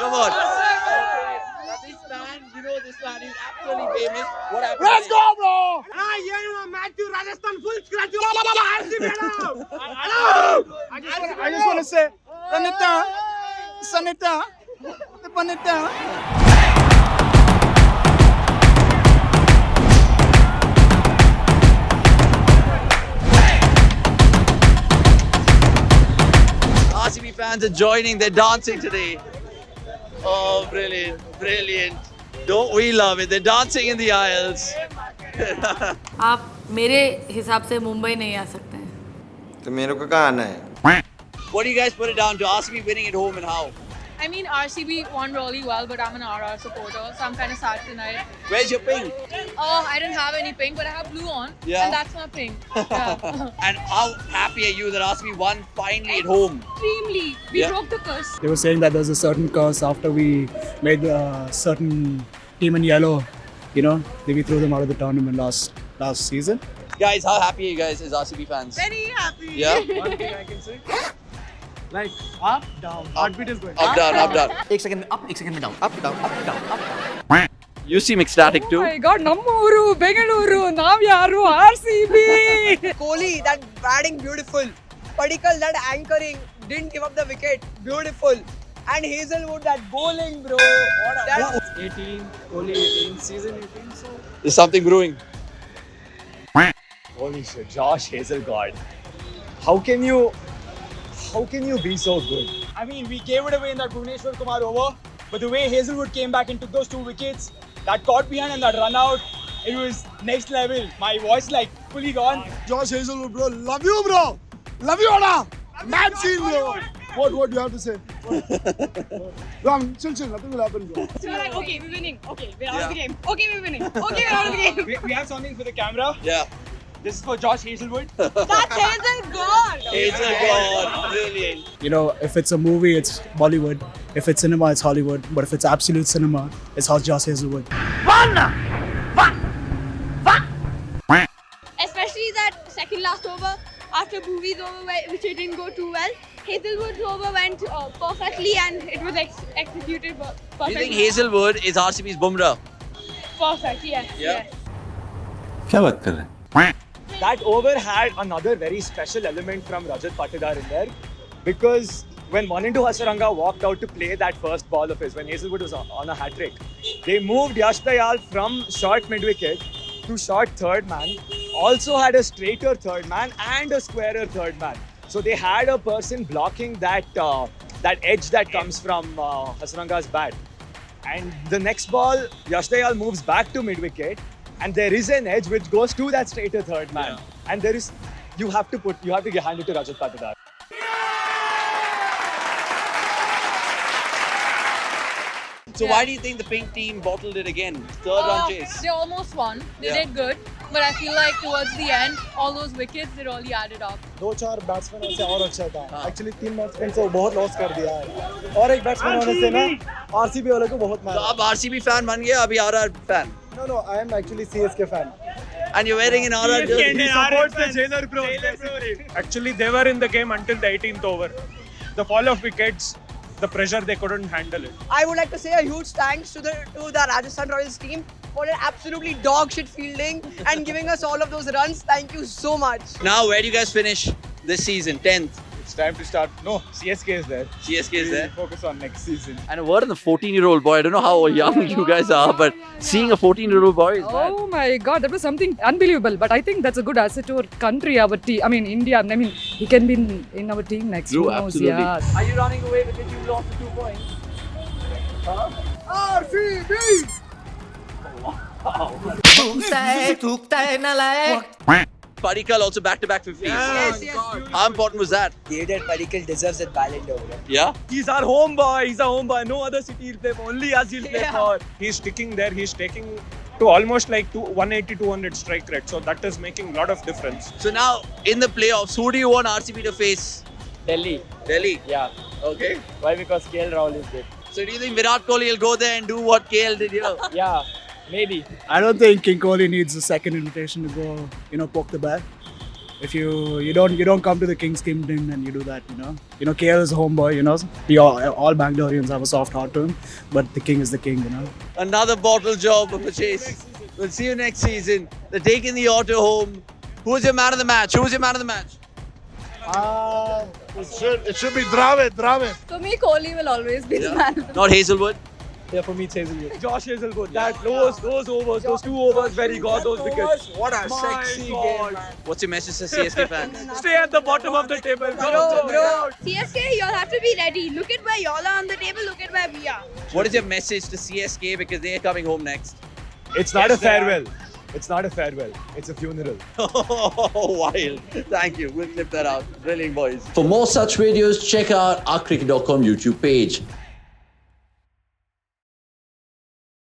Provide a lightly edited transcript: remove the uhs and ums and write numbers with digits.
Come on. This man, you know this man is absolutely famous. What happened? Let's go, bro! Matthew Rajasthan full scratch. I just want to say, Sanita, Panita. RCB fans are joining. They're dancing today. Oh, brilliant, brilliant. Don't we love it? They're dancing in the aisles. आप मेरे हिसाब से मुंबई नहीं आ सकते हैं. तो मेरे को कहाँ आना है? What do you guys put it down to? RCB winning at home and how? I mean, RCB won really well, but I'm an RR supporter, so I'm kind of sad tonight. Where's your ping? Oh, I didn't have any pink, but I have blue on, Yeah. and that's my pink. Yeah. And how happy are you that RCB won finally at home? Extremely. We Yeah. broke the curse. They were saying that there's a certain curse after we made a certain team in yellow. You know, we threw them out of the tournament last season. Guys, how happy are you guys as RCB fans? Very happy. Yeah? One thing I can say. Like up, down. Heartbeat is going Up, down, up, down. एक second में up, एक second में down, up, down, up, down, up. You seem ecstatic too. God, ನಮ್ಮ ಊರು ಬೆಂಗಳೂರು ನಾವ್ ಯಾರು RCB. Kohli, that batting beautiful. Padikkal, that anchoring, didn't give up the wicket, beautiful. And Hazelwood, that bowling, bro. That 18, Kohli 18, season 18. So There's something brewing. holy shit, Josh Hazelgard. How can you be so good? I mean, we gave it away in that Bhuvneshwar Kumar over, but the way Hazelwood came back and took those 2 wickets, that caught behind and that run out, it was next level. My voice like fully gone. Josh Hazelwood, bro. Love you, bro. Love you, Anna. Mad scene, bro. What do you have to say? Ram, chill. Nothing will happen, bro. So we're like, okay, we're winning. Okay, we're out of the game. Okay, we're winning. Okay, we're out of the game. We have something for the camera. Yeah. This is for Josh Hazelwood. That's Hazelgard. Hazelgard, brilliant. You know, if it's a movie, it's Bollywood. If it's cinema, it's Hollywood. But if it's absolute cinema, it's Josh Hazelwood. Especially that second last over after Bhuvi's over, which it didn't go too well. Hazelwood's over went perfectly and it was executed perfectly. You think Hazelwood is RCB's Bumrah? Perfect, yes. Yeah. Yes. क्या बात कर रहे हैं? That over had another very special element from Rajat Patidar in there, because when Monindu Hasaranga walked out to play that first ball of his, when Hazelwood was on a hat-trick, they moved Yash Dayal from short mid-wicket to short third man, also had a straighter third man and a squarer third man. So they had a person blocking that edge that comes from Hasaranga's bat. And the next ball, Yash Dayal moves back to mid-wicket, and there is an edge which goes to that straighter third man. And there is, you have to hand it to Rajat Patidar. So why do you think the pink team bottled it again? Third run chase. They almost won. They Yeah. did good. But I feel like towards the end, all those wickets, they really added up. 2-4 batsman से और अच्छा था. हाँ. Actually 3 batsman से बहुत loss कर दिया है. और एक बैट्समैन होने से ना RCB वाले को बहुत So मारा. अब RCB fan बन गया, अभी RR fan. No, I am actually CSK fan. And you're wearing an RR jersey. He supports the Jailer bro. Actually, they were in the game until the 18th over. The fall of wickets, the pressure, they couldn't handle it. I would like to say a huge thanks to the Rajasthan Royals team for an absolutely dog shit fielding and giving us all of those runs. Thank you so much. Now, where do you guys finish this season? 10th. It's time to start. No, CSK is there. CSK is there. Focus on next season. And a word on the 14-year-old boy. I don't know how young you guys are, but seeing a 14-year-old boy is bad. Oh my God, that was something unbelievable. But I think that's a good asset to our country, our team. I mean, India. I mean, he can be in our team next. True, Who knows? absolutely. Yeah. Are you running away because you lost the 2 points? Padikkal also back-to-back 50s. Yes. How important was that? David Padikkal deserves a Ballon d'Or. Yeah? He's our home boy. He's a home boy. No other city he'll play for. Only us he'll play Yeah. for. He's sticking there. He's taking to almost like 180, 200 strike rate. So that is making a lot of difference. So now, in the playoffs, who do you want RCB to face? Delhi. Delhi. Yeah. Okay. Why? Because KL Rahul is good. So do you think Virat Kohli will go there and do what KL did here? Yeah. Maybe. I don't think King Kohli needs a second invitation to go, poke the bear. If you don't come to the King's Kingdom and you do that, KL is a homeboy, we all Bangaloreans have a soft heart to him, but the king is the king, Another bottle job for Chase. We'll see you next season. They're taking the auto home. Who's your man of the match? Who's your man of the match? It should be Dravid. For me, Kohli will always be the man. Not Hazelwood. Yeah, for me, it's Hazelwood. Josh Hazelwood. Those overs, those 2 overs where he got those wickets. What a sexy game, man. What's your message to CSK fans? Stay at the bottom of the table. Bro. CSK, y'all have to be ready. Look at where y'all are on the table. Look at where we are. What is your message to CSK because they're coming home next? It's not a farewell. It's not a farewell. It's a funeral. Oh, wild. Thank you. We'll clip that out. Brilliant, boys. For more such videos, check out our Cricket.com YouTube page.